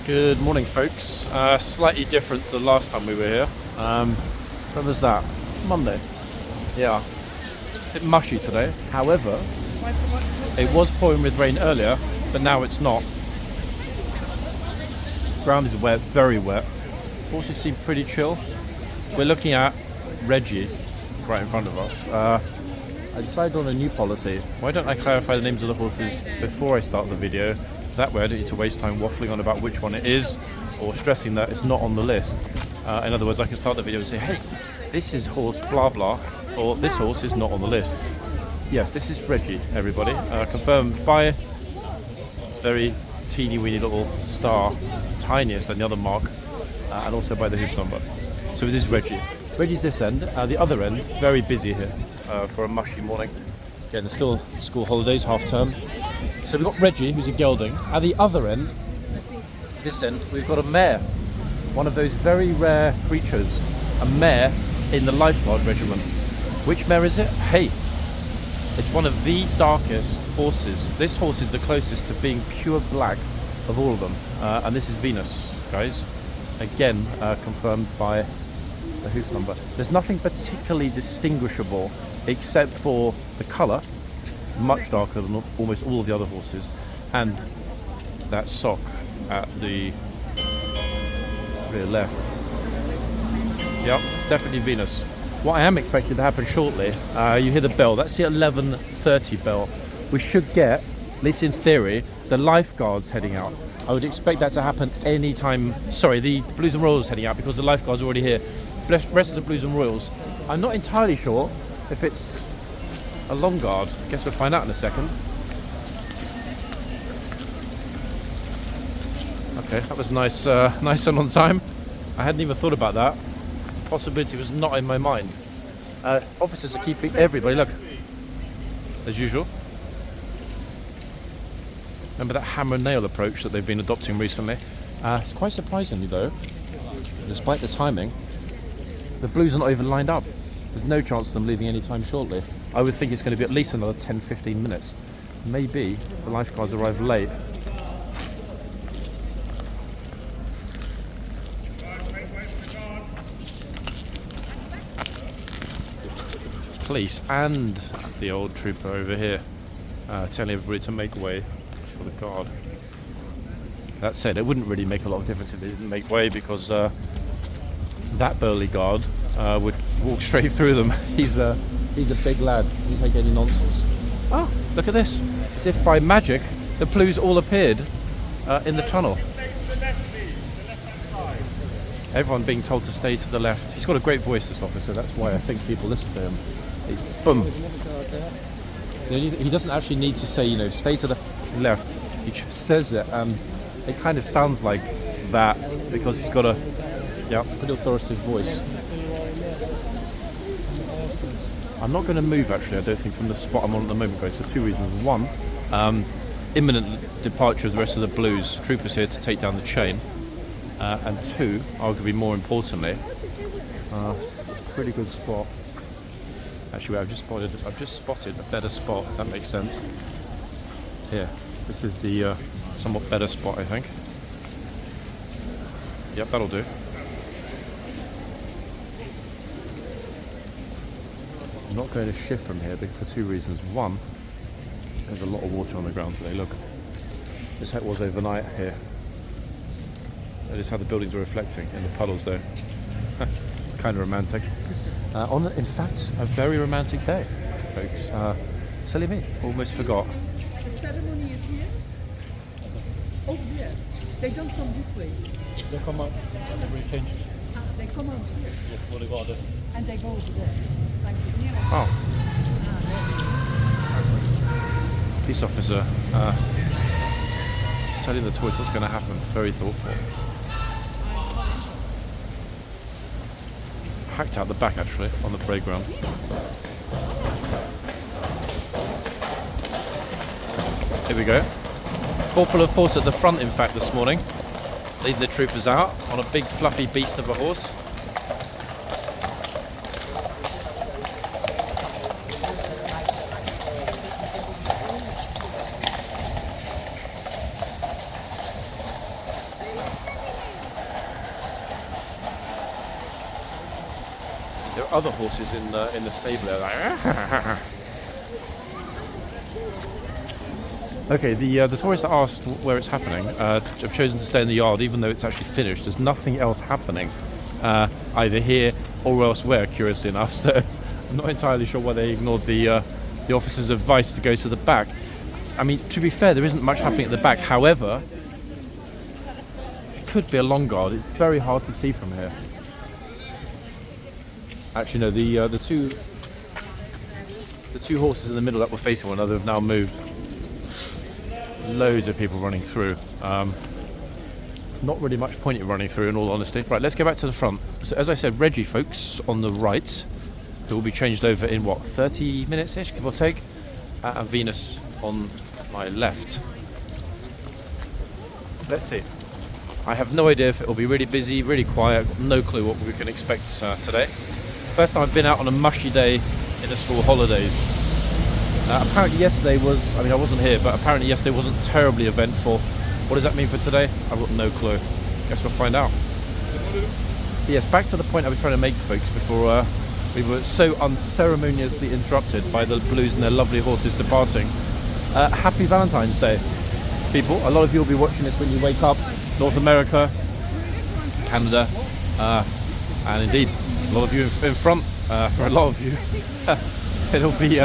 Good morning, folks. Slightly different to the last time we were here. When was that? Monday. Yeah. A bit mushy today. However, it was pouring with rain earlier, but now it's not. Ground is wet, very wet. Horses seem pretty chill. We're looking at Reggie right in front of us. I decided on a new policy. Why don't I clarify the names of the horses before I start the video? That way I don't need to waste time waffling on about which one it is or stressing that it's not on the list. In other words, I can start the video and say, hey, this is horse blah blah, or this horse is not on the list. Yes, this is Reggie, everybody. Confirmed by very teeny weeny little star, tiniest than the other mark, and also by the hoof number. So this is Reggie. Reggie's this end. The other end, very busy here for a mushy morning. Again, there's still school holidays, half term. So we've got Reggie, who's a gelding. At the other end, this end, we've got a mare. One of those very rare creatures. A mare in the lifeguard regiment. Which mare is it? Hey, it's one of the darkest horses. This horse is the closest to being pure black of all of them. And this is Venus, guys. Again, confirmed by the hoof number. There's nothing particularly distinguishable except for the colour. Much darker than almost all of the other horses, and that sock at the rear left. Yep, definitely Venus. What I am expecting to happen shortly, you hear the bell, that's the 11:30 bell. We should get, at least in theory, the lifeguards heading out. I would expect that to happen any time. Sorry, the Blues and Royals heading out because the lifeguards are already here. The rest of the Blues and Royals, I'm not entirely sure if it's a long guard. Guess we'll find out in a second. Okay, that was nice and on time. I hadn't even thought about that. Possibility was not in my mind. Officers are keeping everybody, look, as usual. Remember that hammer and nail approach that they've been adopting recently? It's quite surprisingly though, despite the timing, the Blues are not even lined up. There's no chance of them leaving any time shortly. I would think it's going to be at least another 10-15 minutes. Maybe the lifeguards arrive late. Police and the old trooper over here telling everybody to make way for the guard. That said, it wouldn't really make a lot of difference if they didn't make way because that burly guard would walk straight through them. He's a big lad. Doesn't take any nonsense. Oh, look at this. As if by magic, the Blues all appeared in the tunnel. Everyone being told to stay to the left. He's got a great voice, this officer. That's why I think people listen to him. He's boom. He doesn't actually need to say, stay to the left. He just says it, and it kind of sounds like that because he's got a pretty authoritative voice. I'm not going to move actually, I don't think, from the spot I'm on at the moment, guys, for two reasons. One, imminent departure of the rest of the Blues. Troopers here to take down the chain. And two, arguably more importantly, pretty good spot. Actually, I've just spotted a better spot, if that makes sense. Here, this is the somewhat better spot, I think. Yep, that'll do. I'm not going to shift from here for two reasons. One, there's a lot of water on the ground today. Look, this is how it was overnight here. That is how the buildings are reflecting in the puddles there. Kind of romantic. In fact, a very romantic day, folks. Silly me, almost forgot. The ceremony is here. Oh, yeah. They don't come this way. They come out and they change. They come out here. Yeah, what they got there. And they go over there. Like near. Oh. Peace officer selling the toys. What's going to happen? Very thoughtful. Packed out the back actually on the parade ground. Here we go. Corporal of horse at the front, in fact, this morning, leading the troopers out on a big fluffy beast of a horse. There are other horses in the stable. They're like, okay, the tourists that asked where it's happening have chosen to stay in the yard, even though it's actually finished. There's nothing else happening, either here or elsewhere, curiously enough. So I'm not entirely sure why they ignored the officer's advice to go to the back. I mean, to be fair, there isn't much happening at the back. However, it could be a long guard. It's very hard to see from here. Actually, no. The two horses in the middle that were facing one another have now moved. Loads of people running through. Not really much point in running through, in all honesty. Right, let's go back to the front. So, as I said, Reggie folks on the right, who will be changed over in what, 30 minutes-ish, give or take, and Venus on my left. Let's see. I have no idea if it will be really busy, really quiet. No clue what we can expect today. First time I've been out on a mushy day in the school holidays. Apparently yesterday was, I mean I wasn't here, but apparently yesterday wasn't terribly eventful. What does that mean for today? I've got no clue. Guess we'll find out. But yes, back to the point I was trying to make, folks, before we were so unceremoniously interrupted by the Blues and their lovely horses departing. Happy Valentine's Day, people. A lot of you will be watching this when you wake up. North America, Canada, and indeed a lot of you in front. For a lot of you, it'll be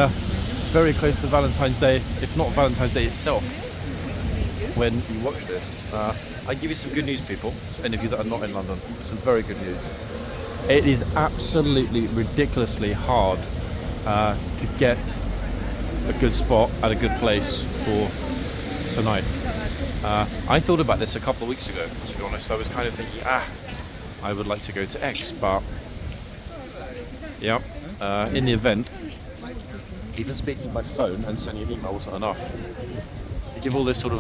very close to Valentine's Day, if not Valentine's Day itself, when you watch this. I give you some good news, people. Any of you that are not in London, some very good news. It is absolutely ridiculously hard to get a good spot at a good place for tonight. I thought about this a couple of weeks ago, to be honest. I was kind of thinking, I would like to go to X, but yeah, in the event, even speaking by phone and sending an email wasn't enough. You give all this sort of,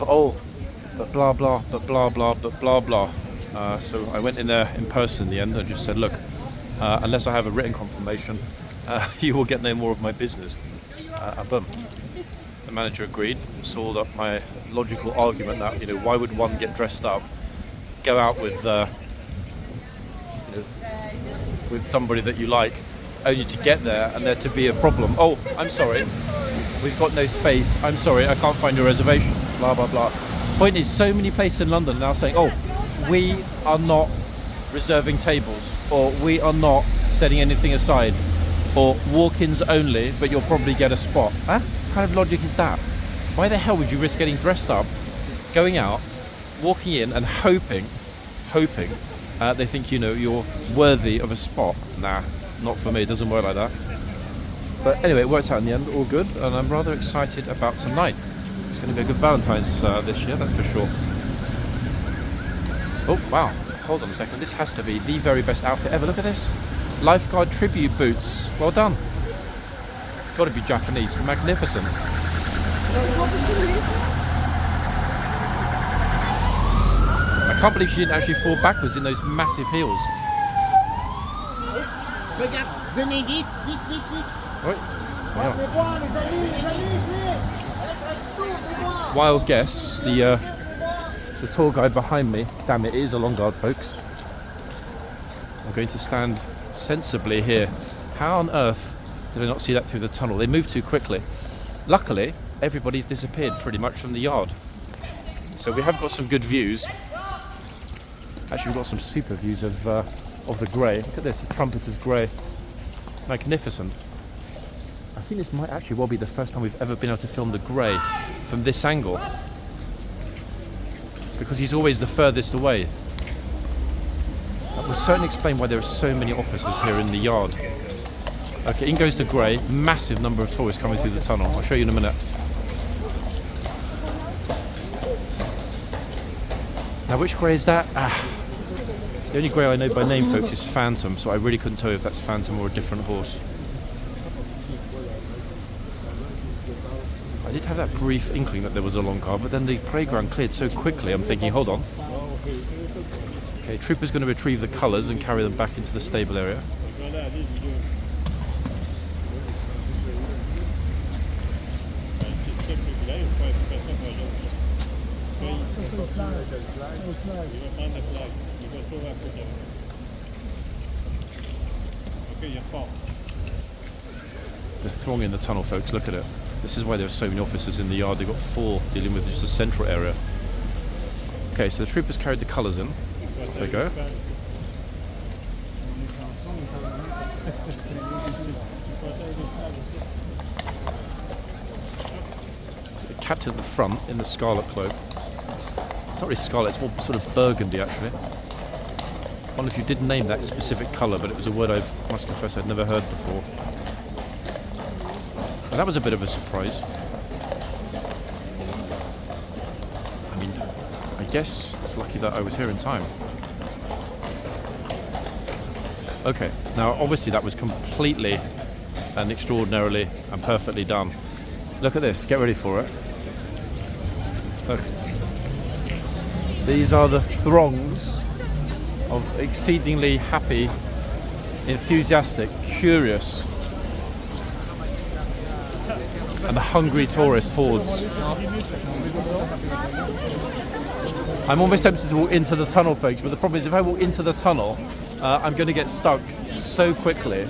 but blah blah, but blah blah, but blah blah. So I went in there in person in the end and just said, look, unless I have a written confirmation, you will get no more of my business. Boom. The manager agreed, saw that my logical argument that, why would one get dressed up, go out with with somebody that you like, only to get there and there to be a problem. Oh, I'm sorry, we've got no space. I'm sorry, I can't find your reservation. Blah blah blah. Point is, so many places in London are now saying, we are not reserving tables, or we are not setting anything aside, or walk-ins only, but you'll probably get a spot. What kind of logic is that? Why the hell would you risk getting dressed up, going out, walking in and hoping they think you're worthy of a spot? Nah, not for me. It doesn't work like that. But anyway, it worked out in the end, all good, and I'm rather excited about tonight. It's going to be a good Valentine's this year, that's for sure. Oh wow, hold on a second, this has to be the very best outfit ever. Look at this. Lifeguard tribute boots. Well done. Got to be Japanese. Magnificent. I can't believe she didn't actually fall backwards in those massive heels. Venez vite, vite, vite, vite. Right. Wow. Les amis, Wild guess. The tour guide behind me. Damn it, it is a long guard, folks. I'm going to stand sensibly here. How on earth did I not see that through the tunnel? They moved too quickly. Luckily, everybody's disappeared pretty much from the yard. So we have got some good views. Actually, we've got some super views of the grey. Look at this, the trumpeter's grey. Magnificent. I think this might actually well be the first time we've ever been able to film the grey from this angle, because he's always the furthest away. That will certainly explain why there are so many officers here in the yard. Okay, in goes the grey. Massive number of tourists coming through the tunnel. I'll show you in a minute. Now, which grey is that? The only grey I know by name, folks, is Phantom, so I really couldn't tell you if that's Phantom or a different horse. I did have that brief inkling that there was a long guard, but then the parade ground cleared so quickly, I'm thinking, hold on. Okay, Trooper's going to retrieve the colours and carry them back into the stable area. The throng in the tunnel, folks, look at it. This is why there are so many officers in the yard. They've got 4 dealing with just the central area. Okay, so the troopers carried the colours in. Off they go. The captain at the front in the scarlet cloak. It's not really scarlet, it's more sort of burgundy actually. I wonder if you did name that specific colour, but it was a word I must confess I'd never heard before. And that was a bit of a surprise. I mean, I guess it's lucky that I was here in time. Okay, now obviously that was completely and extraordinarily and perfectly done. Look at this, get ready for it. Look. These are the throngs of exceedingly happy, enthusiastic, curious and hungry tourist hordes. I'm almost tempted to walk into the tunnel, folks, but the problem is if I walk into the tunnel, I'm going to get stuck so quickly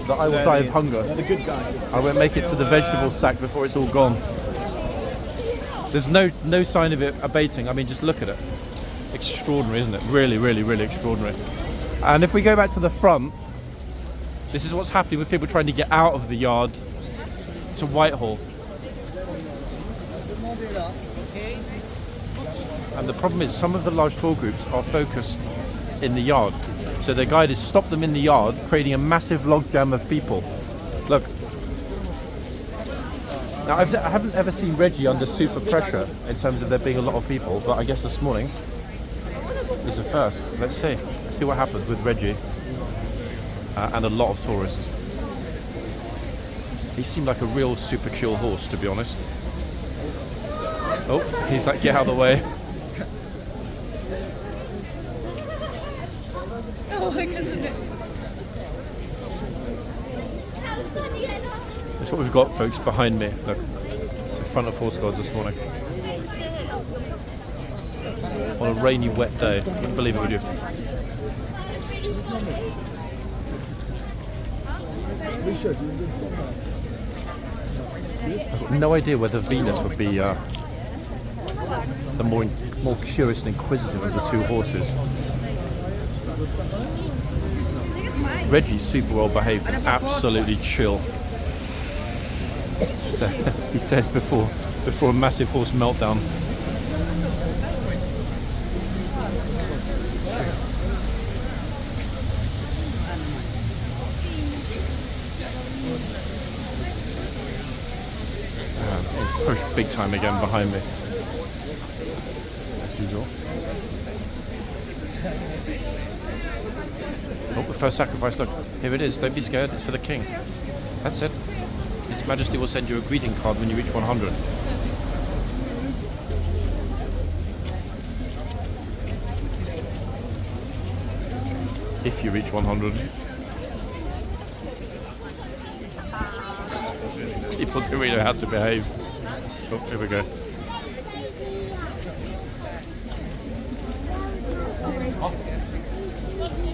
that I will die of hunger. I won't make it to the vegetable sack before it's all gone. There's no sign of it abating. I mean, just look at it. Extraordinary, isn't it? Really, really, really extraordinary. And if we go back to the front, this is what's happening with people trying to get out of the yard to Whitehall. And the problem is some of the large tour groups are focused in the yard. So their guide has stopped them in the yard, creating a massive logjam of people. Look. Now, I haven't ever seen Reggie under super pressure in terms of there being a lot of people, but I guess this morning is a first. Let's see. Let's see what happens with Reggie and a lot of tourists. He seemed like a real super chill horse, to be honest. Oh, he's like, get out of the way. Oh my goodness. That's what we've got, folks, behind me. Look, in front of horseguards this morning. On a rainy, wet day. Wouldn't believe it, would you? I've got no idea whether Venus would be the more curious and inquisitive of the two horses. Reggie's super well behaved and absolutely chill. So, he says before a massive horse meltdown. Push big time again behind me. As usual. Oh, the first sacrifice, look, here it is, don't be scared, it's for the king. That's it. His Majesty will send you a greeting card when you reach 100. If you reach 100. People don't really know how to behave. Oh, here we go.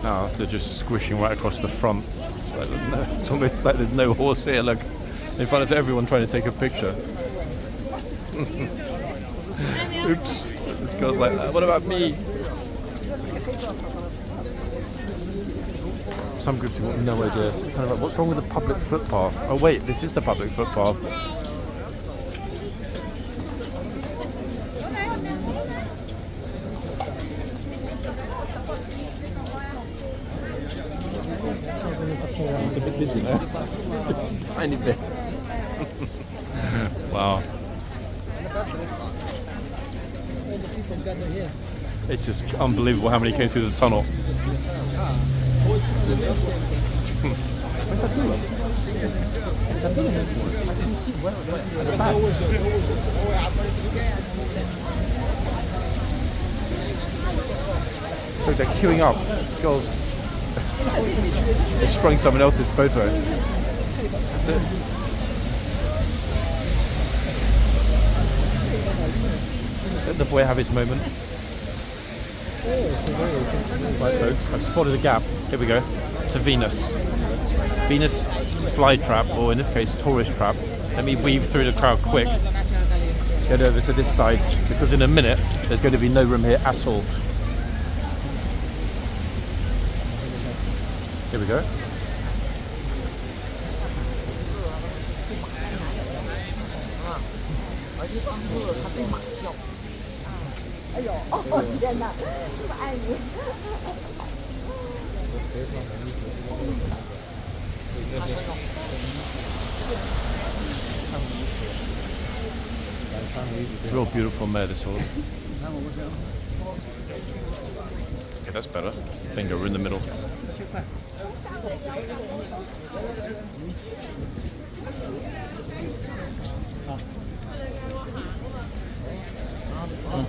Oh, they're just squishing right across the front. It's almost like there's no horse here, look. In front of everyone trying to take a picture. Oops. This girl's like that. What about me? Some groups have got no idea. It's kind of like, what's wrong with the public footpath? Oh wait, this is the public footpath. It's a bit busy now. Tiny bit. Wow. It's just unbelievable how many came through the tunnel. Where's that doing? I didn't see where at the back. So they're queuing up. This girl's destroying someone else's photo. That's it. Let the boy have his moment. Right, folks, I've spotted a gap. Here we go. It's a Venus. Venus fly trap, or in this case, tourist trap. Let me weave through the crowd quick. Get over to this side, because in a minute, there's going to be no room here at all. Here we go. Real beautiful mare, this horse. Okay, that's better. Bingo, we're in the middle. I'm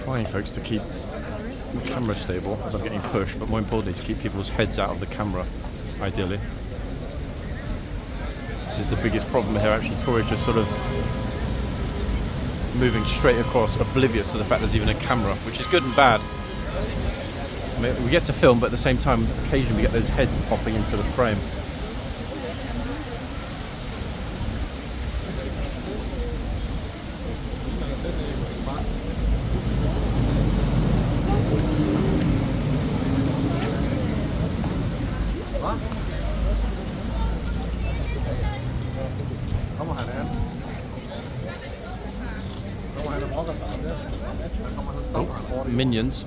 trying, folks, to keep the camera stable as I'm getting pushed, but more importantly to keep people's heads out of the camera, ideally. This is the biggest problem here, actually. Tourists just sort of moving straight across, oblivious to the fact there's even a camera, which is good and bad. I mean, we get to film, but at the same time, occasionally we get those heads popping into the frame. Oh, minions.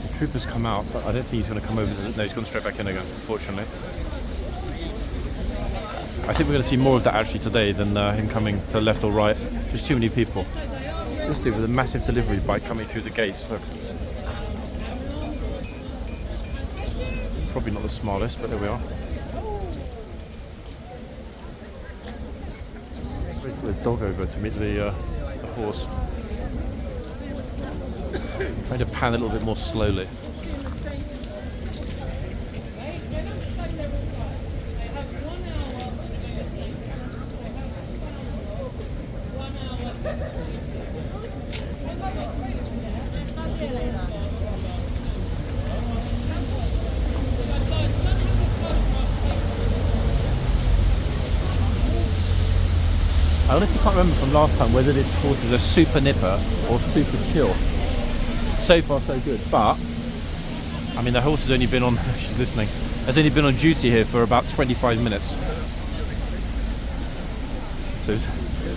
The trooper's come out, but I don't think he's going to come over. No, he's gone straight back in again, unfortunately. I think we're going to see more of that actually today than him coming to the left or right. There's too many people. This dude with a massive delivery bike coming through the gates. Look. Probably not the smartest, but there we are. Let's wait for the dog over to meet the horse. Trying to pan a little bit more slowly. I honestly can't remember from last time whether this horse is a super nipper or super chill. So far so good, but I mean the horse has only been on, she's listening, has only been on duty here for about 25 minutes.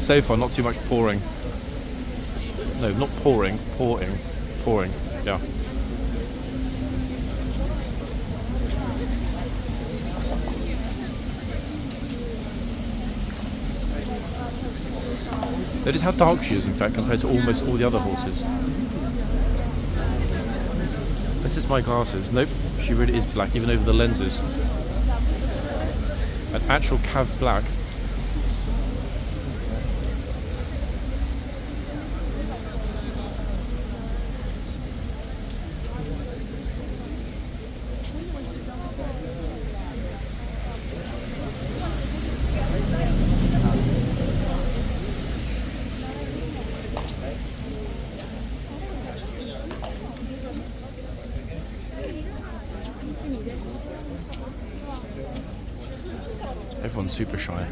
So far not too much pouring. No, not pouring, pouring, yeah. Notice how dark she is, in fact, compared to almost all the other horses. This is my glasses. Nope, she really is black, even over the lenses. An actual cav black. Everyone's super shy.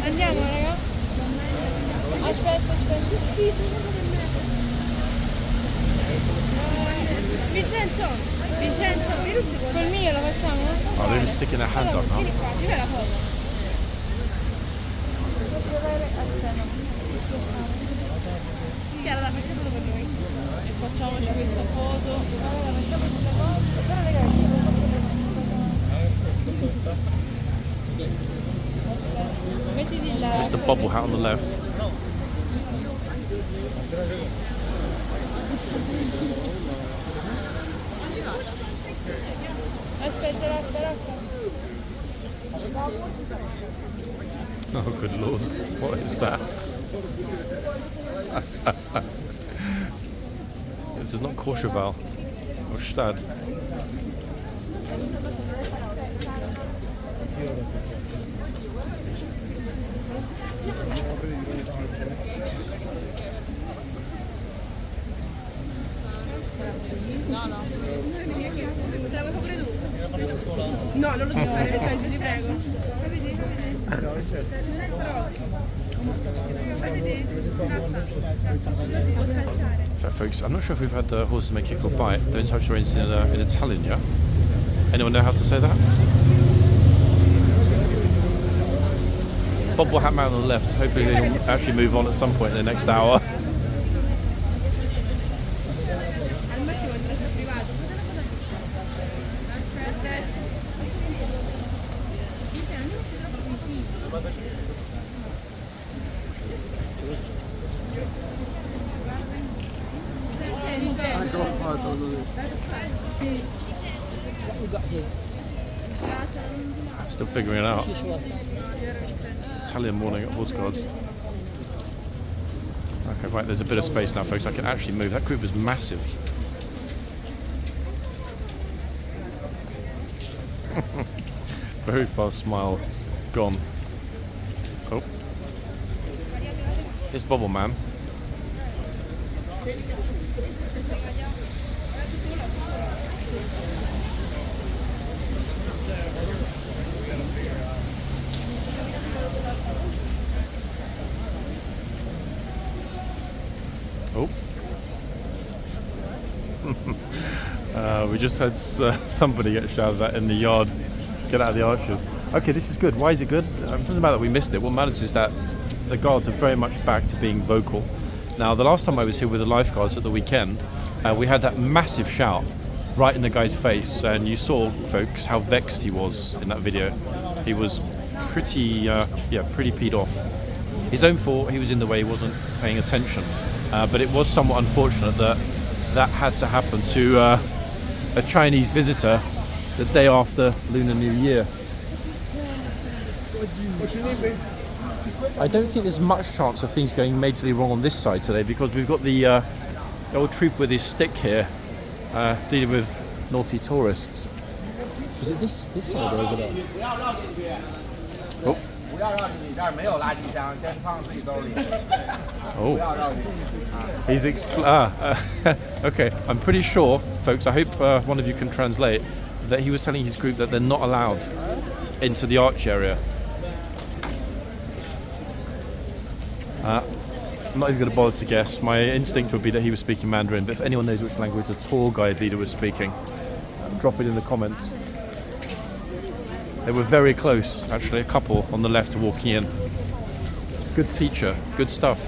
Andiamo raga. Aspetta. Vincenzo, col mio lo facciamo? Oh, they're even sticking their hands up now. Vieni qua, ti vai la foto? Chiara, dai, facciamo per noi. E facciamoci questa foto. Facciamo questa foto. Però ragazzi, mettiti la... There's the bobble hat on the left. Aspetta, raffa. Oh, good lord. What is that? This is not Courchevel or Stad. No, non lo devo fare, nel senso, ti prego. So folks, I'm not sure if we've had horses make kick or bite. Don't touch your reins in Italian, yeah? Anyone know how to say that? Bob will hat man on the left. Hopefully he'll actually move on at some point in the next hour. Still figuring it out. Italian morning at horseguards. Okay, right, there's a bit of space now, folks. I can actually move. That group was massive. Very fast smile. Gone. Oh. Here's Bobble Man. Oh. We just had somebody get shouted at in the yard. Get out of the archers. Okay, this is good. Why is it good? It doesn't matter that we missed it. What matters is that the guards are very much back to being vocal. Now, the last time I was here with the lifeguards at the weekend, we had that massive shout right in the guy's face, and you saw, folks, how vexed he was in that video. He was pretty peed off. His own fault. He was in the way. He wasn't paying attention. But it was somewhat unfortunate that had to happen to a Chinese visitor the day after Lunar New Year. I don't think there's much chance of things going majorly wrong on this side today, because we've got the old troop with his stick here dealing with naughty tourists. Was it this side or over there? Oh. Oh. He's okay, I'm pretty sure, folks, I hope one of you can translate, that he was telling his group that they're not allowed into the arch area. I'm not even going to bother to guess. My instinct would be that he was speaking Mandarin, but if anyone knows which language the tour guide leader was speaking, drop it in the comments. They were very close, actually, a couple on the left walking in. Good teacher, good stuff.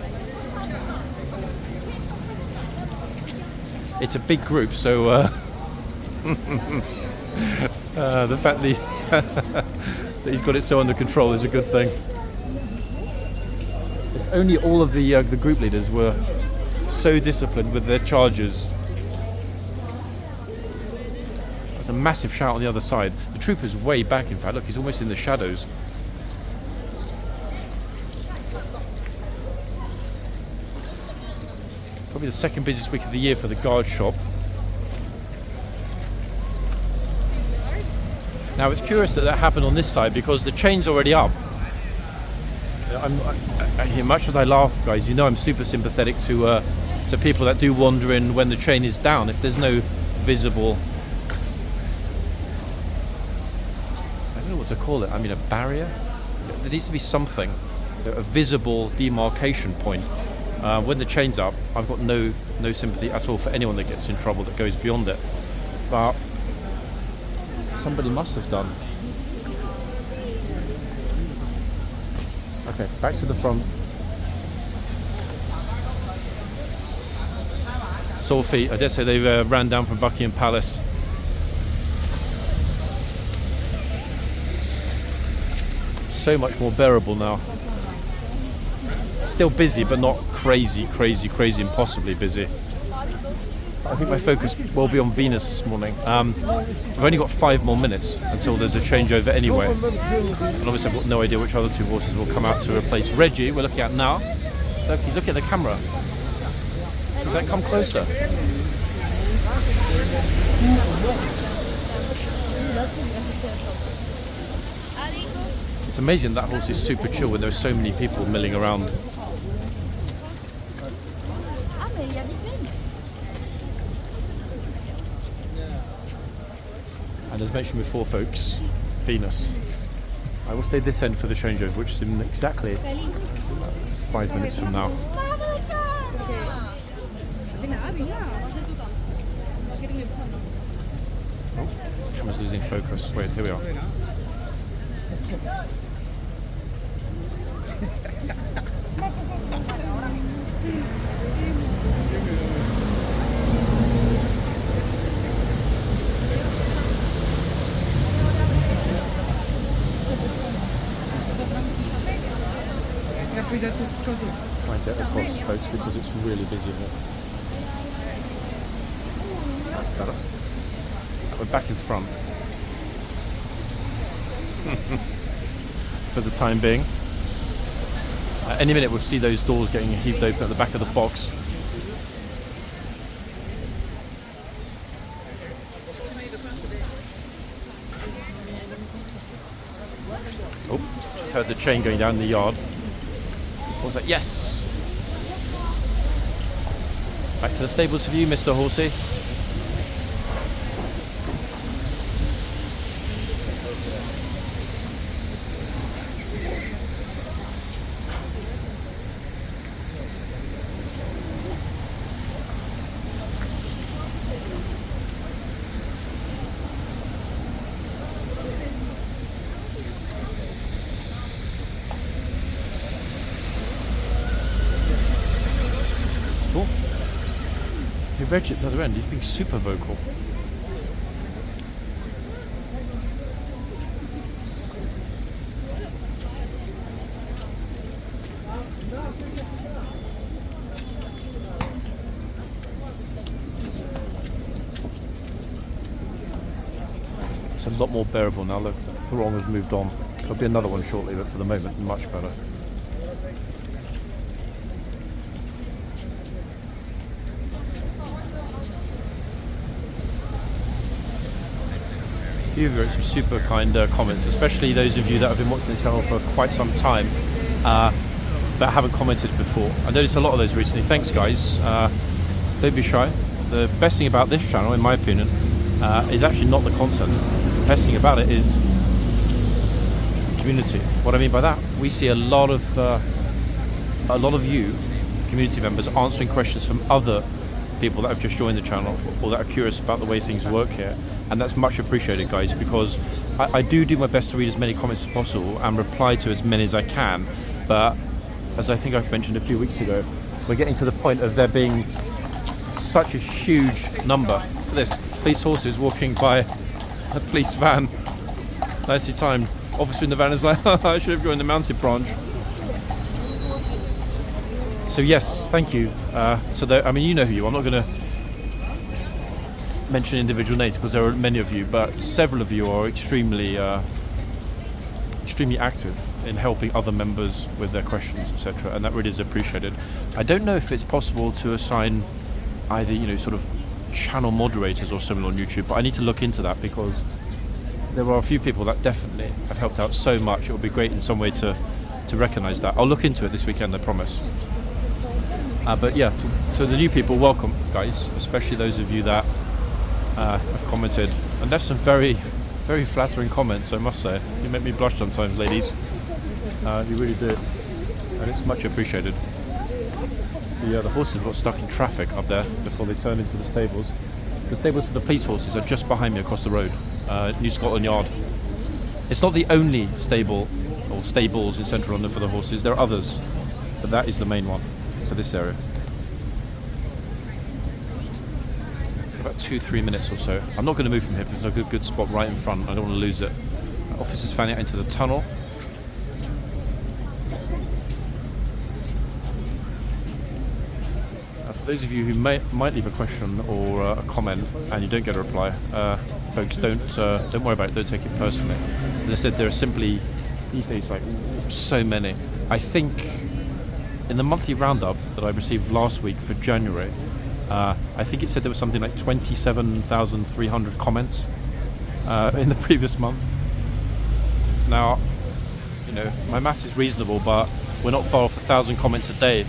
It's a big group, so the fact that he's got it so under control is a good thing. If only all of the group leaders were so disciplined with their charges. There's a massive shout on the other side. The trooper's way back, in fact. Look, he's almost in the shadows. Probably the second busiest week of the year for the guard shop. Now, it's curious that happened on this side because the chain's already up. Much as I laugh, guys, you know I'm super sympathetic to people that do wander in when the chain is down. If there's no visible, I don't know what to call it. I mean, a barrier. There needs to be something, a visible demarcation point. When the chain's up, I've got no sympathy at all for anyone that gets in trouble that goes beyond it. But Somebody must have done. Okay, back to the front. Sore feet. I dare say they've ran down from Buckingham Palace. So much more bearable now. Still busy, but not crazy, impossibly busy. I think my focus will be on Venus this morning. I've only got 5 more minutes until there's a changeover anyway. And obviously I've got no idea which other 2 horses will come out to replace Reggie. We're looking at now. Look, he's looking at the camera. Does that come closer? It's amazing that horse is super chill when there's so many people milling around. And as mentioned before, folks, Venus. I will stay this end for the changeover, which is in exactly 5 minutes from now. Oh, camera's losing focus. Wait, here we are. Try and get across, folks, because it's really busy here. That's better. We're back in front. For the time being. Any minute we'll see those doors getting heaved open at the back of the box. Oh, just heard the chain going down the yard. What was that? Yes! Back to the stables for you, Mr. Horsey. Reggie at the other end, he's being super vocal. It's a lot more bearable now. Look, the throng has moved on. There'll be another one shortly, but for the moment, much better. You've wrote some super kind comments, especially those of you that have been watching the channel for quite some time but haven't commented before. I noticed a lot of those recently. Thanks, guys. Don't be shy. The best thing about this channel, in my opinion, is actually not the content. The best thing about it is community. What I mean by that, we see a lot of you, community members, answering questions from other people that have just joined the channel or that are curious about the way things work here. And that's much appreciated, guys, because I do my best to read as many comments as possible and reply to as many as I can. But as I think I've mentioned a few weeks ago, we're getting to the point of there being such a huge number. Look at this, police horses walking by a police van. Nicely timed. Officer in the van is like, I should have joined the mounted branch. So yes, thank you. I mean, you know who you are. I'm not going to mention individual names because there are many of you, but several of you are extremely active in helping other members with their questions, etc., and that really is appreciated. I don't know if it's possible to assign either sort of channel moderators or similar on YouTube, but I need to look into that because there are a few people that definitely have helped out so much. It would be great in some way to recognize that. I'll look into it this weekend, I promise. But yeah, to the new people, welcome, guys, especially those of you that have commented and left some very, very flattering comments, I must say. You make me blush sometimes, ladies. You really do, and it's much appreciated. The horses got stuck in traffic up there before they turned into the stables. The stables for the police horses are just behind me across the road. New Scotland Yard. It's not the only stable or stables in central London for the horses. There are others, but that is the main one for this area. About 2-3 minutes or so. I'm not going to move from here because there's a good spot right in front. I don't want to lose it. Officers fanning out into the tunnel. For those of you who might leave a question or a comment and you don't get a reply, folks, don't worry about it. Don't take it personally. As I said, there are simply these days like so many. I think in the monthly roundup that I received last week for January, I think it said there was something like 27,300 comments in the previous month. Now, you know, my maths is reasonable, but we're not far off 1,000 comments a day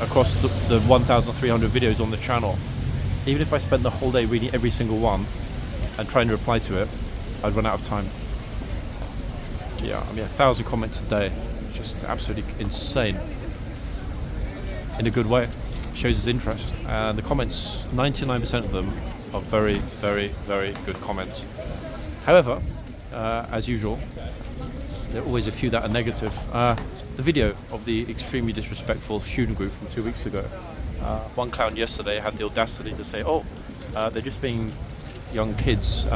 across the 1,300 videos on the channel. Even if I spent the whole day reading every single one and trying to reply to it, I'd run out of time. Yeah, I mean 1,000 comments a day, just absolutely insane. In a good way, shows his interest. And the comments, 99% of them are very, very, very good comments. However, as usual, there are always a few that are negative. The video of the extremely disrespectful student group from 2 weeks ago. One clown yesterday had the audacity to say, "Oh, they're just being young kids.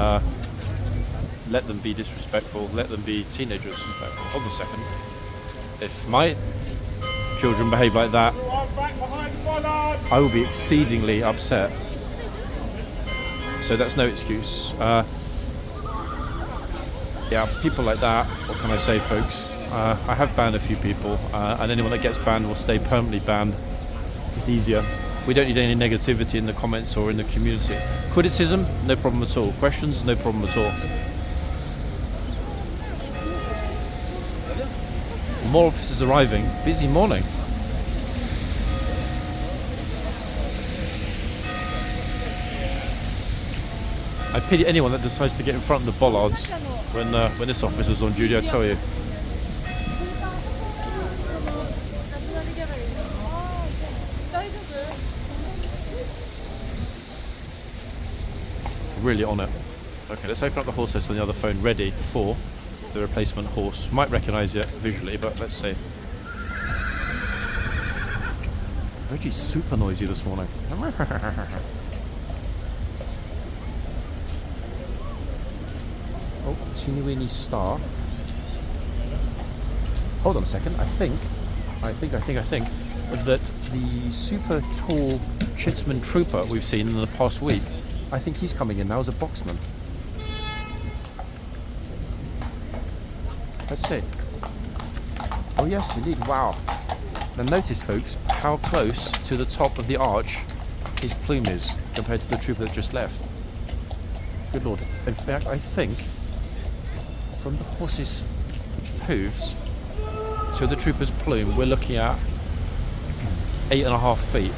Let them be disrespectful. Let them be teenagers." Like, hold on a second. If my children behave like that, I will be exceedingly upset. So that's no excuse. Yeah, people like that. What can I say, folks? I have banned a few people, and anyone that gets banned will stay permanently banned. It's easier. We don't need any negativity in the comments or in the community. Criticism, no problem at all. Questions, no problem at all. More officers arriving. Busy morning. I pity anyone that decides to get in front of the bollards when this officer's on duty, I tell you. Really on it. Okay, let's open up the horse list on the other phone, ready for the replacement horse. Might recognise it visually, but let's see. Reggie's super noisy this morning. Oh, teeny weeny star. Hold on a second. I think that the super tall Chitsman trooper we've seen in the past week, I think he's coming in now as a boxman. Let's see. Oh yes, indeed. Wow. Now notice, folks, how close to the top of the arch his plume is compared to the trooper that just left. Good lord. In fact, I think from the horse's hooves to the trooper's plume, we're looking at 8.5 feet.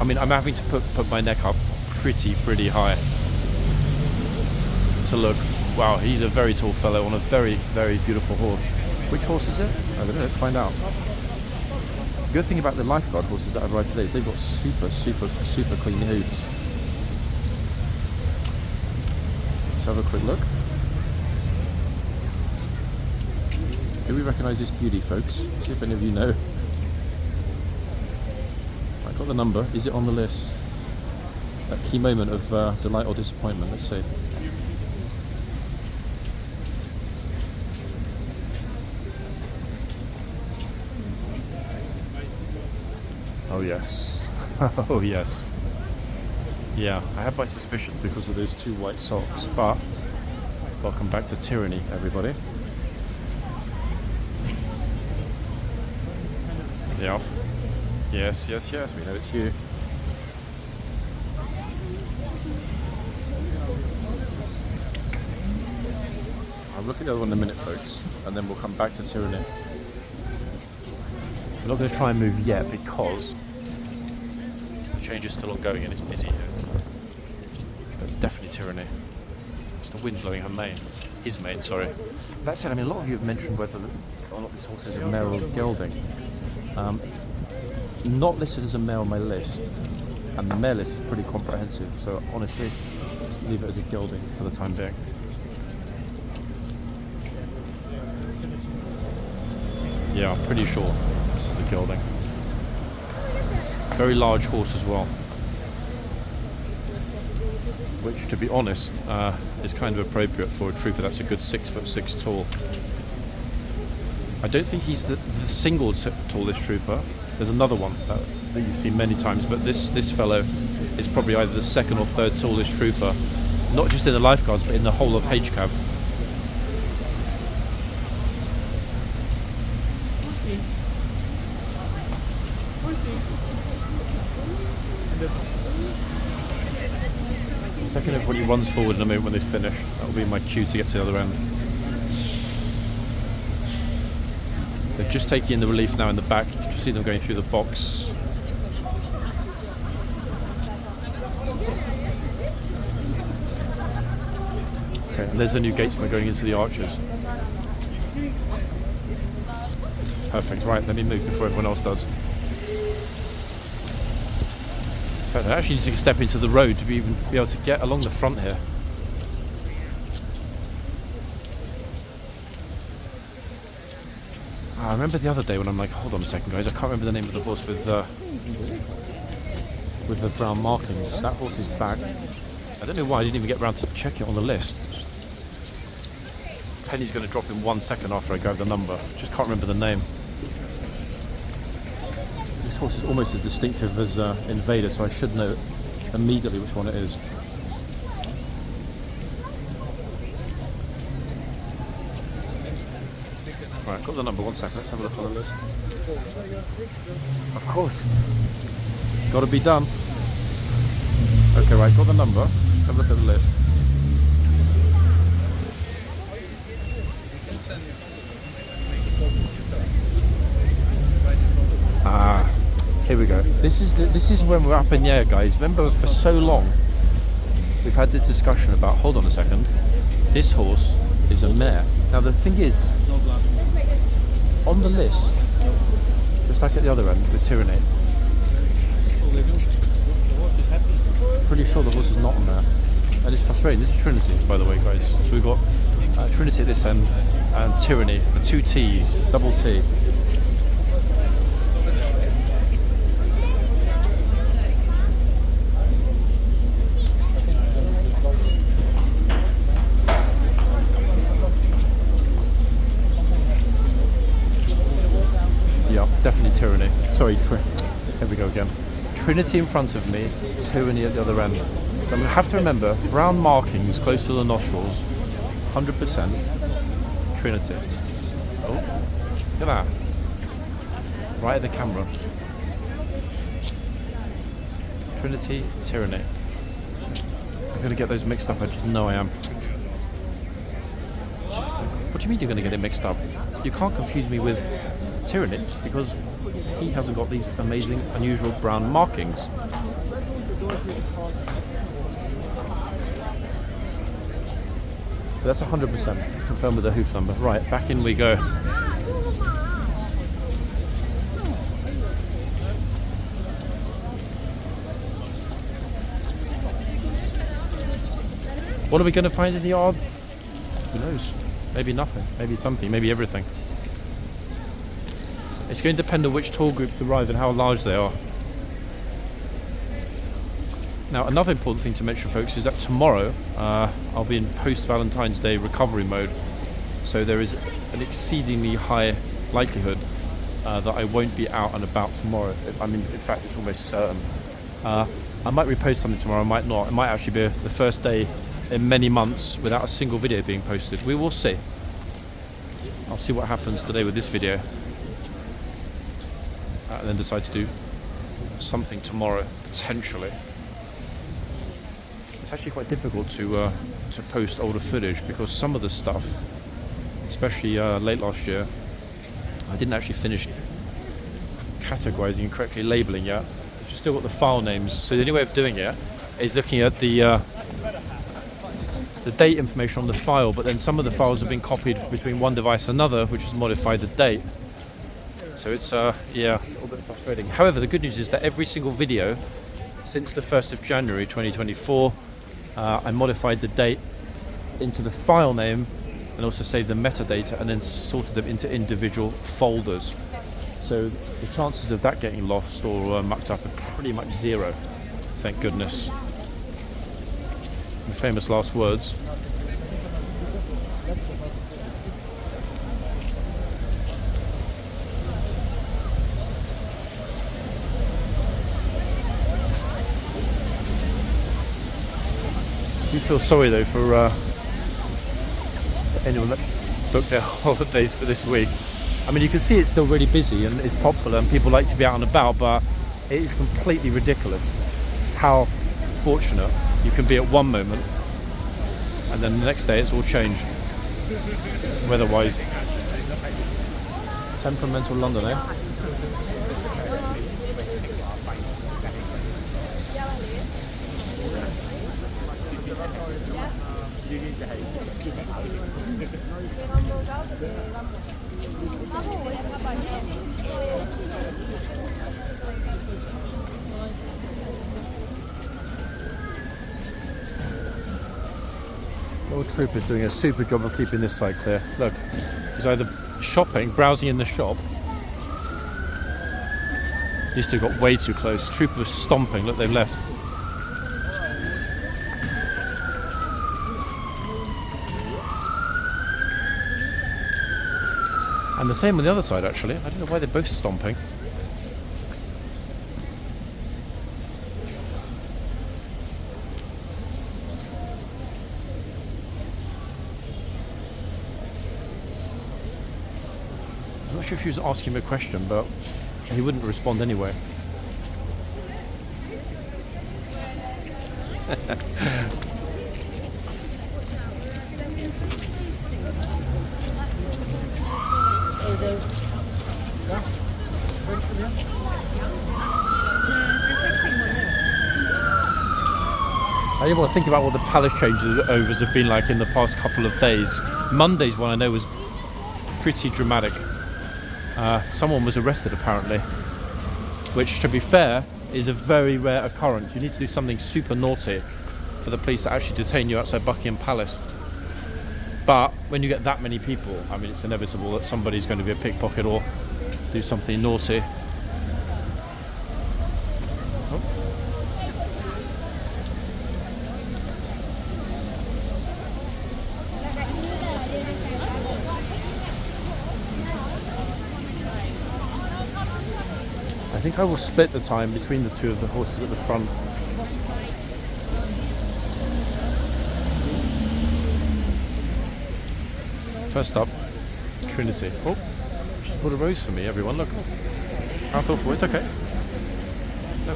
I mean, I'm having to put my neck up pretty high to look. Wow, he's a very tall fellow on a very, very beautiful horse. Which horse is it? I don't know, let's find out. The good thing about the lifeguard horses that I've ride today is they've got super clean hooves. Let's have a quick look. Do we recognise this beauty, folks? See if any of you know. I got the number. Is it on the list? That key moment of delight or disappointment. Let's see. Oh yes. Oh yes. Yeah, I have my suspicions because of those two white socks, but welcome back to tyranny, everybody. Yeah. Yes, we know it's you. I'll look at the other one in a minute, folks, and then we'll come back to tyranny. I'm not going to try and move yet because the change is still ongoing and it's busy here. But it's definitely tyranny. It's the wind blowing her mane. His mane, sorry. That said, I mean, a lot of you have mentioned whether or not this horse is a male or gelding. Not listed as a male on my list, and the male list is pretty comprehensive, so honestly, Let's leave it as a gelding for the time being. Yeah, I'm pretty sure this is a gelding. Very large horse as well. Which, to be honest, is kind of appropriate for a trooper that's a good 6'6" tall. I don't think he's the single tallest trooper. There's another one that you've seen many times, but this fellow is probably either the second or third tallest trooper, not just in the lifeguards, but in the whole of HCAV. The second everybody runs forward in a moment when they finish, that will be my cue to get to the other end. They're just taking in the relief now in the back. You can see them going through the box. Okay, and there's the new gatesman going into the archers. Perfect, right, let me move before everyone else does. In fact, I actually need to step into the road to be able to get along the front here. I remember the other day when I'm like, hold on a second guys, I can't remember the name of the horse with the brown markings. That horse is back. I don't know why I didn't even get around to check it on the list. Penny's going to drop in 1 second after I grab the number. Just can't remember the name. This horse is almost as distinctive as Invader, so I should know immediately which one it is. Right, got the number, 1 second, let's have a look on the list. Of course. Got to be done. Okay, right, got the number. Let's have a look at the list. Ah, here we go. This is when we're up in the air, guys. Remember, for so long, we've had this discussion about, hold on a second, this horse is a mare. Now the thing is, on the list, just like at the other end with Tyranny, pretty sure the horse is not on there. And it's frustrating. This is Trinity, by the way, guys. So we've got Trinity at this end and Tyranny, the 2 T's, double T. Definitely Tyranny. Sorry, here we go again. Trinity in front of me, Tyranny at the other end. So I'm going to have to remember, brown markings close to the nostrils, 100% Trinity. Oh, look at that. Right at the camera. Trinity, Tyranny. I'm going to get those mixed up, I just know I am. What do you mean you're going to get it mixed up? You can't confuse me with Tyranny because he hasn't got these amazing, unusual brown markings. But that's 100% confirmed with the hoof number. Right, back in we go. What are we going to find in the yard? Who knows? Maybe nothing, maybe something, maybe everything. It's going to depend on which tour groups arrive and how large they are. Now, another important thing to mention, folks, is that tomorrow I'll be in post-Valentine's Day recovery mode. So there is an exceedingly high likelihood that I won't be out and about tomorrow. I mean, in fact, it's almost certain. I might repost something tomorrow, I might not. It might actually be the first day in many months without a single video being posted. We will see. I'll see what happens today with this video. And then decide to do something tomorrow, potentially. It's actually quite difficult to post older footage because some of the stuff, especially late last year, I didn't actually finish categorizing and correctly labeling yet. I've still got the file names, so the only way of doing it is looking at the date information on the file, but then some of the files have been copied between one device and another, which has modified the date. So it's yeah, a little bit frustrating. However, the good news is that every single video since the 1st of January 2024 I modified the date into the file name and also saved the metadata and then sorted them into individual folders. So the chances of that getting lost or mucked up are pretty much zero, thank goodness. The famous last words. I do feel sorry though for anyone that booked their holidays for this week. I mean, you can see it's still really busy and it's popular and people like to be out and about, but it is completely ridiculous how fortunate you can be at one moment and then the next day it's all changed weather-wise. Temperamental London, eh? Old Trooper's doing a super job of keeping this side clear. Look, he's either shopping, browsing in the shop. These two got way too close. Trooper was stomping. Look, they've left. And the same on the other side, actually. I don't know why they're both stomping. I'm not sure if she was asking him a question, but he wouldn't respond anyway. I didn't want to think about what the palace changeovers have been like in the past couple of days. Monday's one I know was pretty dramatic. Someone was arrested apparently, which to be fair is a very rare occurrence. You need to do something super naughty for the police to actually detain you outside Buckingham Palace. But when you get that many people, I mean, it's inevitable that somebody's going to be a pickpocket or do something naughty. I think I will split the time between the two of the horses at the front. First up, Trinity. Oh, she's brought a rose for me, everyone, look. How thoughtful, it's okay. No.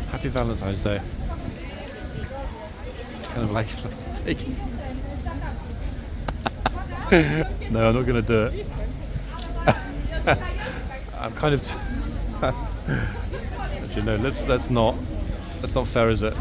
Happy Valentine's Day. Kind of like taking. No, I'm not going to do it. I'm kind of. You know, that's not fair, is it?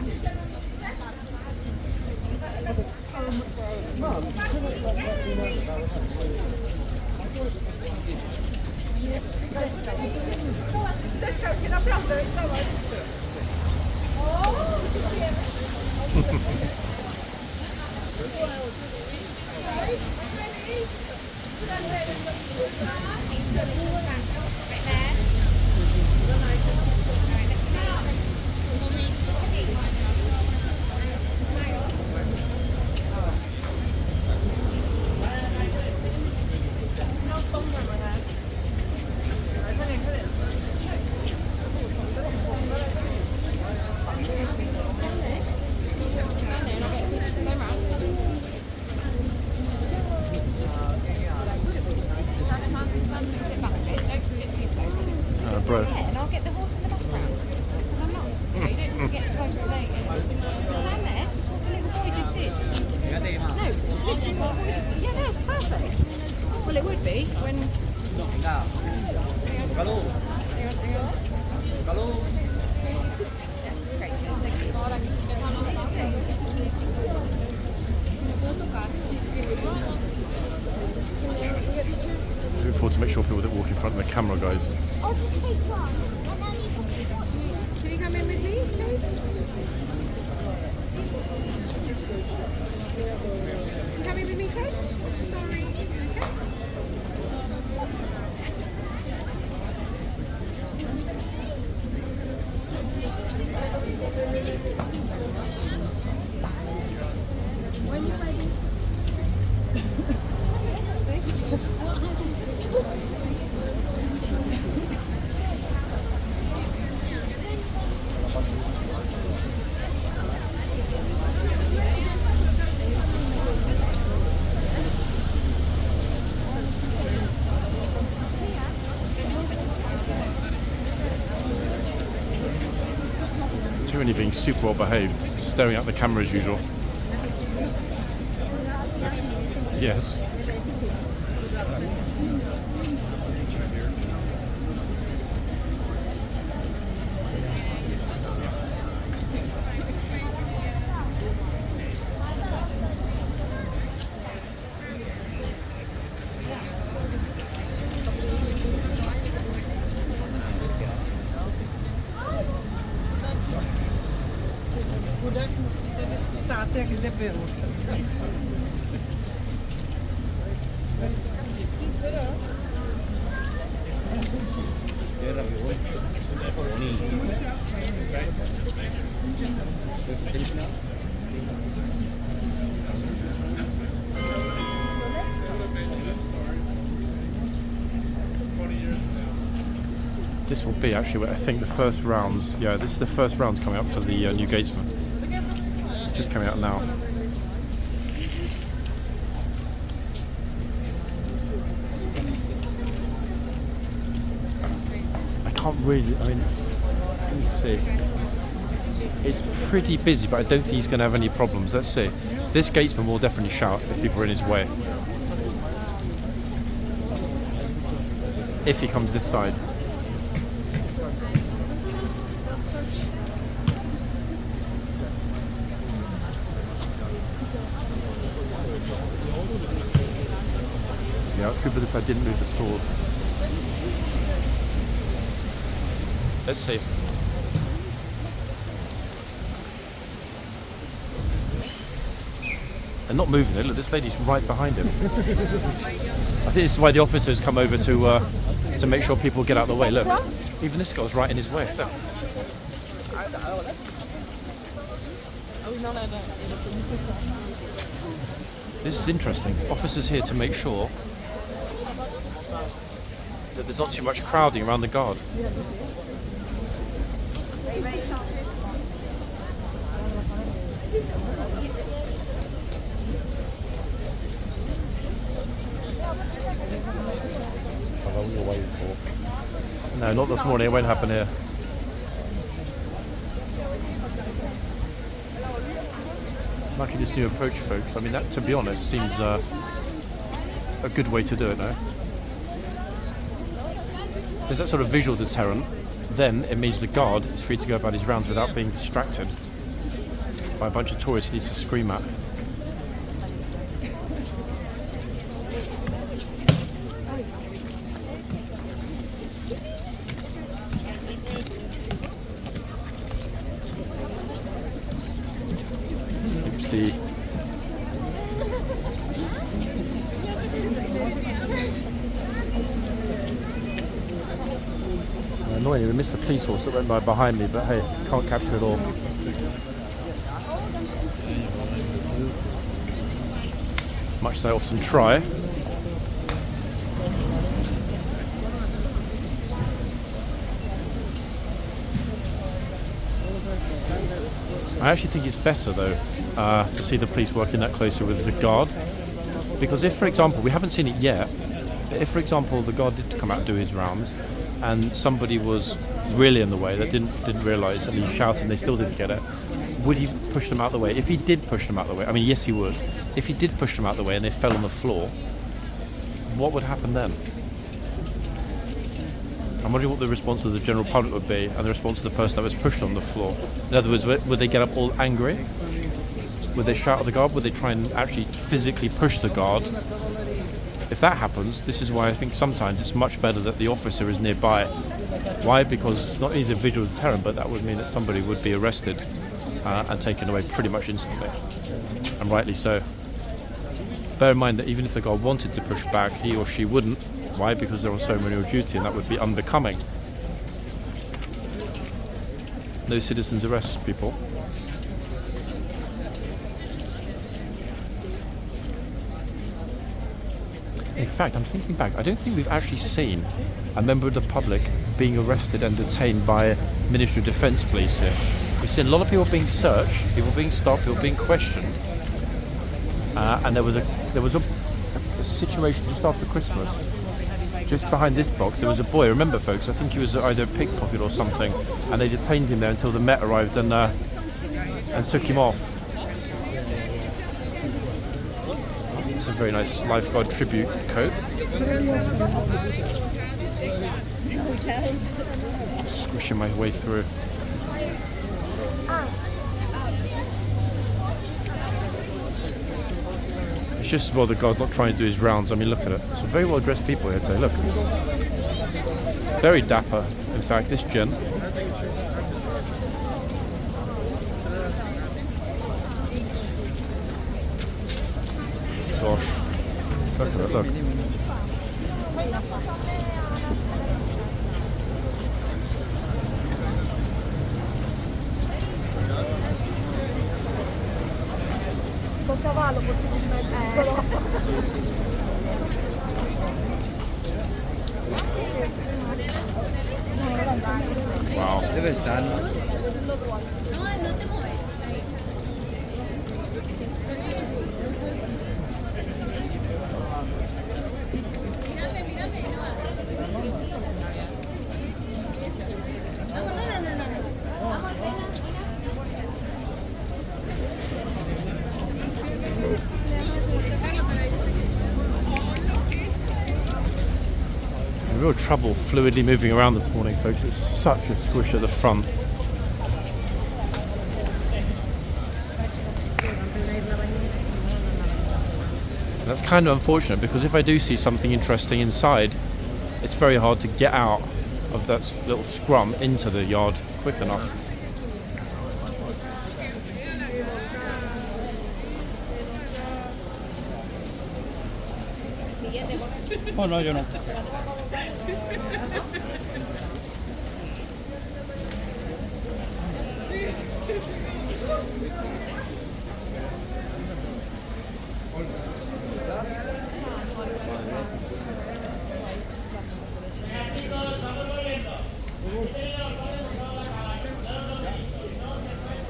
Bro. And I'll get the horse in the background. Because I'm not. You know, you don't just get close to saying it. Stand there, this is what the little boy just did. No, it's literally what the boy just did. Yeah, that's perfect. Well, it would be when. Looking forward to make sure people that walk in Ted? Sorry. When you're ready. Tyranny being super well behaved, staring at the camera as usual. Yes. This will be actually, I think, the first rounds. Yeah, this is the first rounds coming up for the new gatesman. Just coming out now. I can't really, I mean, let me see. It's pretty busy, but I don't think he's going to have any problems. Let's see. This gatesman will definitely shout if people are in his way. If he comes this side. Yeah, true, but this I didn't move the sword. Let's see. They're not moving it. Look, this lady's right behind him. I think this is why the officers come over to make sure people get out of the way. Look, even this guy's right in his way. Look. This is interesting. Officers here to make sure that there's not too much crowding around the guard. No, not this morning. It won't happen here. Liking this new approach, folks. I mean, that, to be honest, seems a good way to do it, though. There's that sort of visual deterrent. Then it means the guard is free to go about his rounds without being distracted by a bunch of tourists he needs to scream at. Oopsie. Annoying, we missed the police horse that went by behind me, but hey, can't capture it all. Much as I often try. I actually think it's better, though, to see the police working that closer with the guard. Because if, for example, we haven't seen it yet, but if, for example, the guard did come out and do his rounds, and somebody was really in the way that didn't realise, and he shouted and they still didn't get it, would he push them out of the way? If he did push them out of the way, I mean, yes, he would. If he did push them out of the way and they fell on the floor, what would happen then? I'm wondering what the response of the general public would be, and the response of the person that was pushed on the floor. In other words, would they get up all angry? Would they shout at the guard? Would they try and actually physically push the guard? If that happens, this is why I think sometimes it's much better that the officer is nearby. Why? Because not only is it a visual deterrent, but that would mean that somebody would be arrested and taken away pretty much instantly. And rightly so. Bear in mind that even if the guard wanted to push back, he or she wouldn't. Why? Because they're on ceremonial duty, and that would be unbecoming. No citizens arrest people. In fact, I'm thinking back, I don't think we've actually seen a member of the public being arrested and detained by Ministry of Defence police here. We've seen a lot of people being searched, people being stopped, people being questioned. And there was a situation just after Christmas. Just behind this box, there was a boy. Remember, folks, I think he was either a pickpocket or something, and they detained him there until the Met arrived and took him off. It's a very nice lifeguard tribute coat. Squishing my way through. It's just as well the guard not trying to do his rounds. I mean, look at it. Some very well dressed people here today. Look. Very dapper, in fact, this gent. Gosh. Look at it, look. Wow. Dove stanno? No te mueves. Mírame, no. Vamos, no. Vamos, venga. Tocarlo, pero ellos Real trouble fluidly moving around this morning, folks. It's such a squish at the front. That's kind of unfortunate because if I do see something interesting inside, it's very hard to get out of that little scrum into the yard quick enough. Oh no, yo no.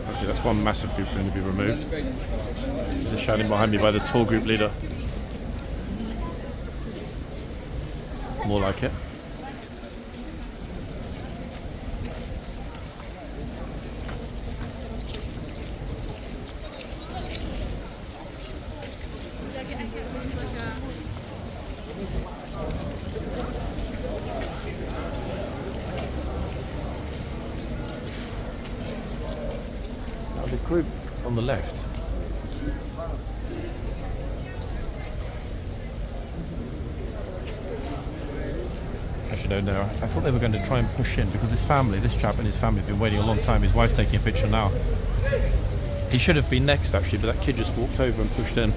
Okay, that's one massive group going to be removed. They're shouting behind me by the tour group leader. More like it. Now the group on the left. No, I thought they were going to try and push in because this chap and his family have been waiting a long time. His wife's taking a picture now. He should have been next actually, but that kid just walked over and pushed in.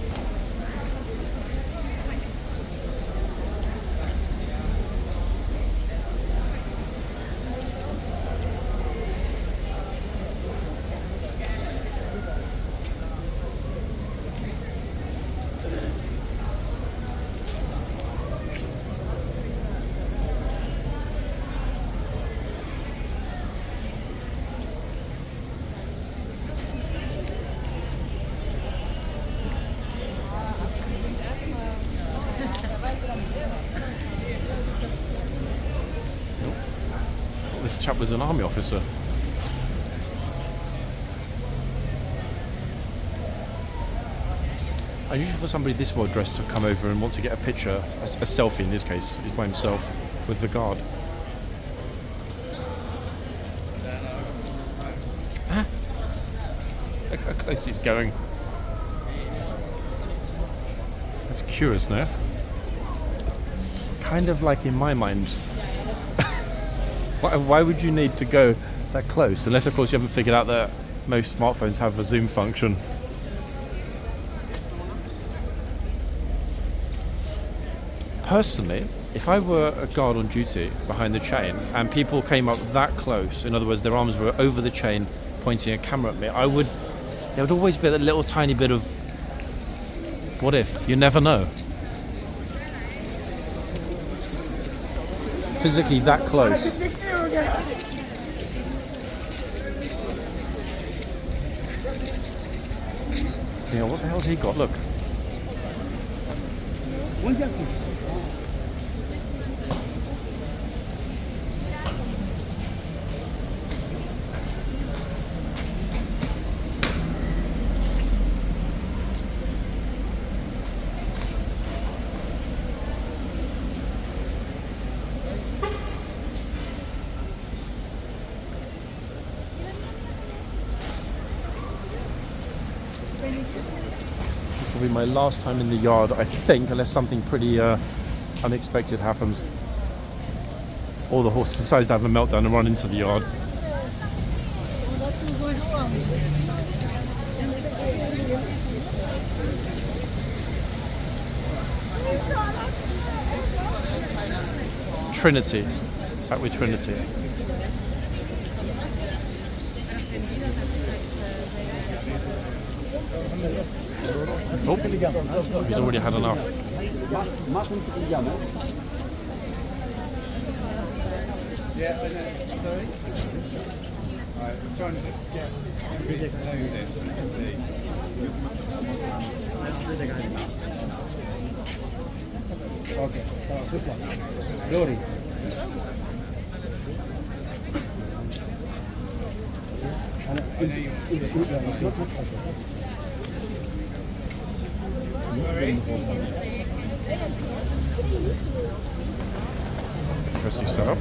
This chap was an army officer. Unusual for somebody this well dressed to come over and want to get a picture, a selfie in this case, he's by himself, with the guard. Ah. Look how close he's going. That's curious now. Kind of like in my mind. Why would you need to go that close? Unless, of course, you haven't figured out that most smartphones have a zoom function. Personally, if I were a guard on duty behind the chain and people came up that close, in other words, their arms were over the chain pointing a camera at me, there would always be a little tiny bit of what if? You never know. Physically that close. Yeah, what the hell's he got? Look. This will be my last time in the yard, I think, unless something pretty unexpected happens. Or the horse decides to have a meltdown and run into the yard. Trinity. Back with Trinity. Oh, he's already had enough. Yeah, I know. Sorry? Alright, I'm trying to get every nose in so you can see. Okay, this one. Glory. I know you Interesting setup.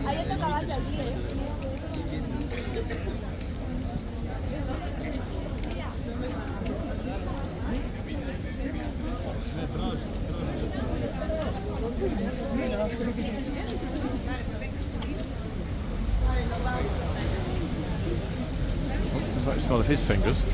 Hay otro caballo allí, ¿eh? Does that smell of his fingers?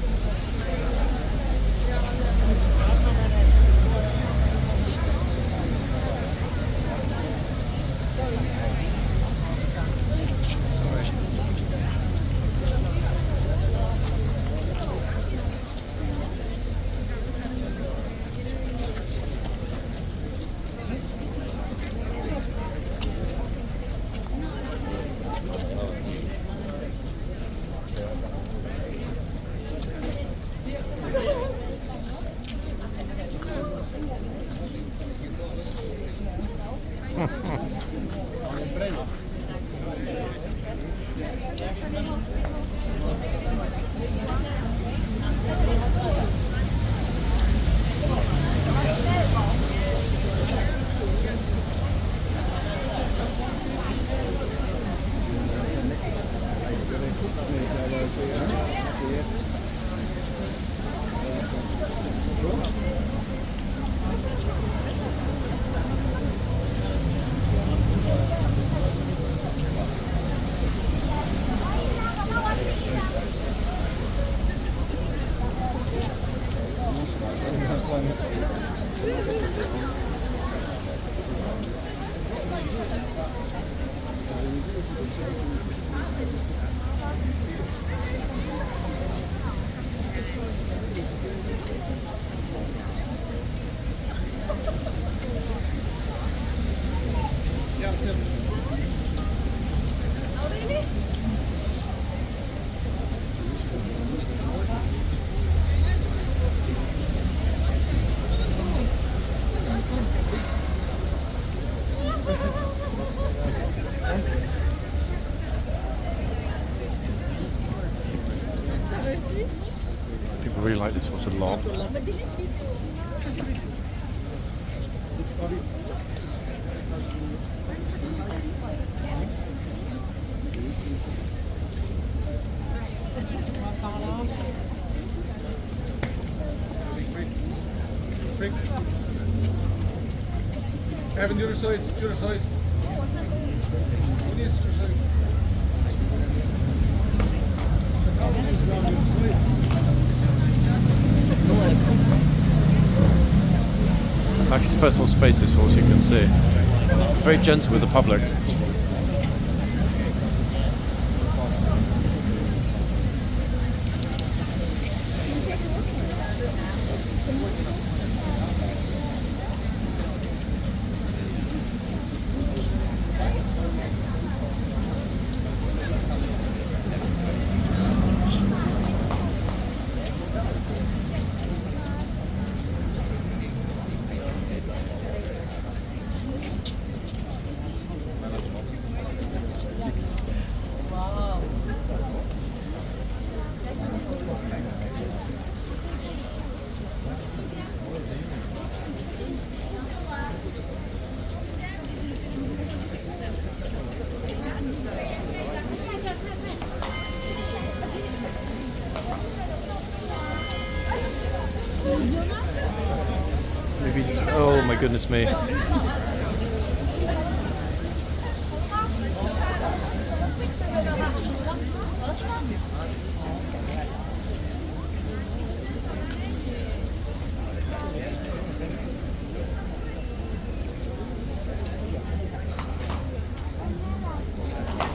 really like this horse a lot. Evan, the other side, the other side. Like his personal space, this horse, you can see. Very gentle with the public. Maybe, oh my goodness me.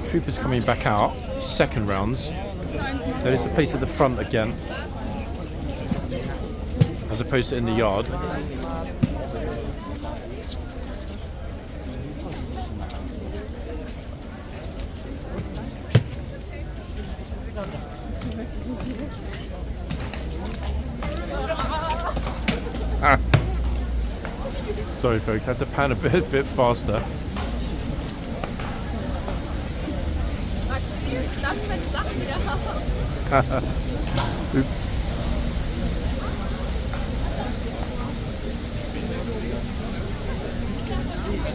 Troopers coming back out, second rounds. There is the place at the front again, as opposed to in the yard. Ah. Sorry folks, I had to pan a bit faster. Oops.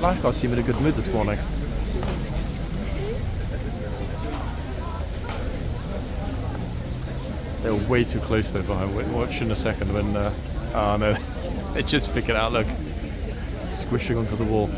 Lifeguards seem in a good mood this morning. They were way too close though behind. Watch in a second when, oh no, they just pick it out, look. Squishing onto the wall.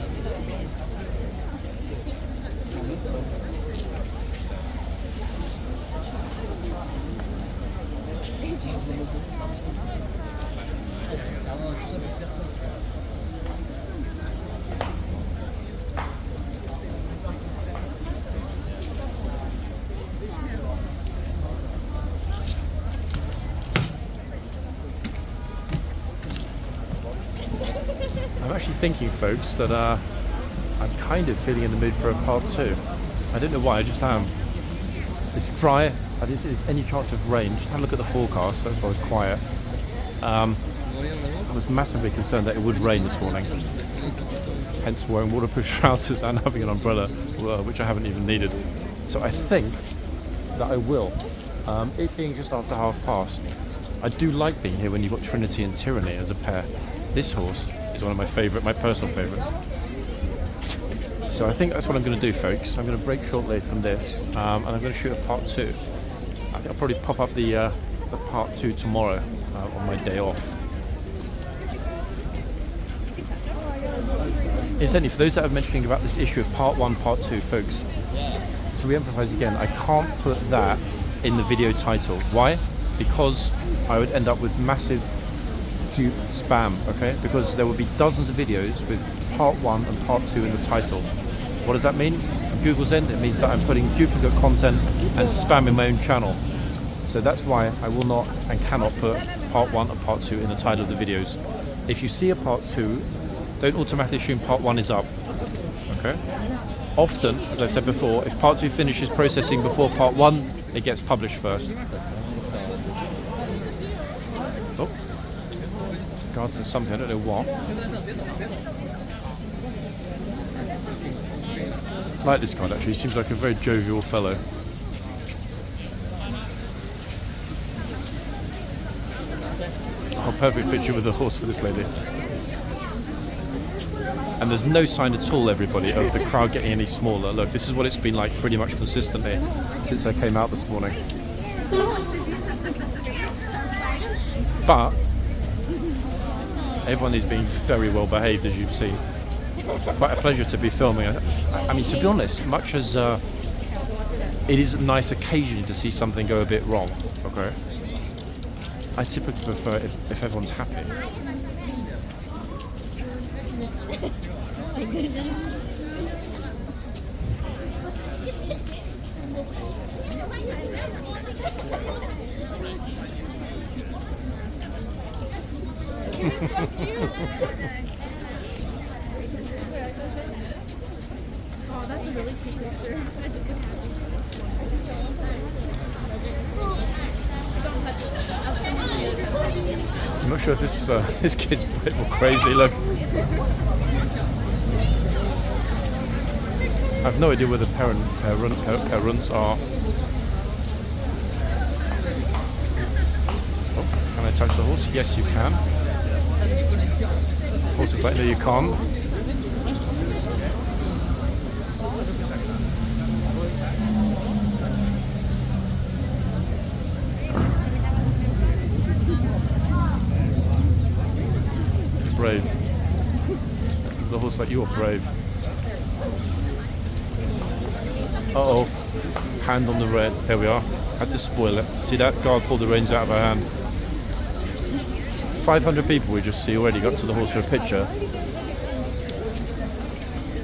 I'm actually thinking, folks, that I'm kind of feeling in the mood for a part 2. I don't know why, I just am. It's dry. I didn't think there's any chance of rain. Just had a look at the forecast, that's why I was quiet. I was massively concerned that it would rain this morning. Hence wearing waterproof trousers and having an umbrella, which I haven't even needed. So I think that I will. It being just after past, I do like being here when you've got Trinity and Tyranny as a pair. This horse is one of my personal favourites. So I think that's what I'm going to do, folks. I'm going to break shortly from this, and I'm going to shoot a part 2. I think I'll probably pop up the part 2 tomorrow on my day off. Incidentally, for those that are mentioning about this issue of part 1, part 2, folks, to re-emphasise again, I can't put that in the video title. Why? Because I would end up with massive dupe spam, okay? Because there will be dozens of videos with part 1 and part 2 in the title. What does that mean? From Google's end, it means that I'm putting duplicate content and spam in my own channel. So that's why I will not and cannot put part 1 and part 2 in the title of the videos. If you see a part 2, don't automatically assume part 1 is up, okay? Often, as I've said before, if part 2 finishes processing before part 1, it gets published first. Oh, regards to something, I don't know what. I like this guy actually, he seems like a very jovial fellow. perfect picture with the horse for this lady. And there's no sign at all, everybody, of the crowd getting any smaller. Look, this is what it's been like pretty much consistently since I came out this morning. But everyone is being very well behaved, as you've seen. Quite a pleasure to be filming. I mean, to be honest, much as it is nice occasionally to see something go a bit wrong, okay, I typically prefer if everyone's happy. Oh, that's a really cute picture. I just don't touch it. I'll send you the other side. I'm not sure if this kid's a bit more crazy. Look, I've no idea where the parents are. Oh, can I touch the horse? Yes, you can. Horse is like, no, you can't. Brave. The horse like, you're brave. Uh-oh. Hand on the rein. There we are. Had to spoil it. See that? Guard pulled the reins out of her hand. 500 people we just see already got to the horse for a picture.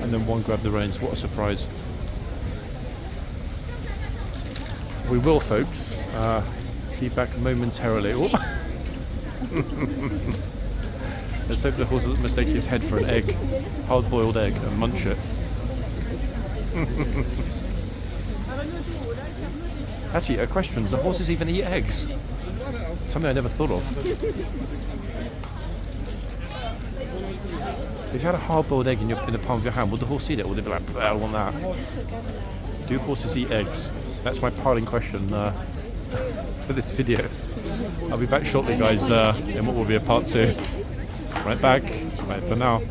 And then one grabbed the reins. What a surprise. We will, folks, be back momentarily. Let's hope the horse doesn't mistake his head for an egg. Hard-boiled egg and munch it. Actually, a question. Does the horses even eat eggs? Something I never thought of. If you had a hard-boiled egg in the palm of your hand, would the horse eat it? Or would they be like, I don't want that? Do horses eat eggs? That's my parting question for this video. I'll be back shortly, guys, in what will be a part 2. Right back. Right for now.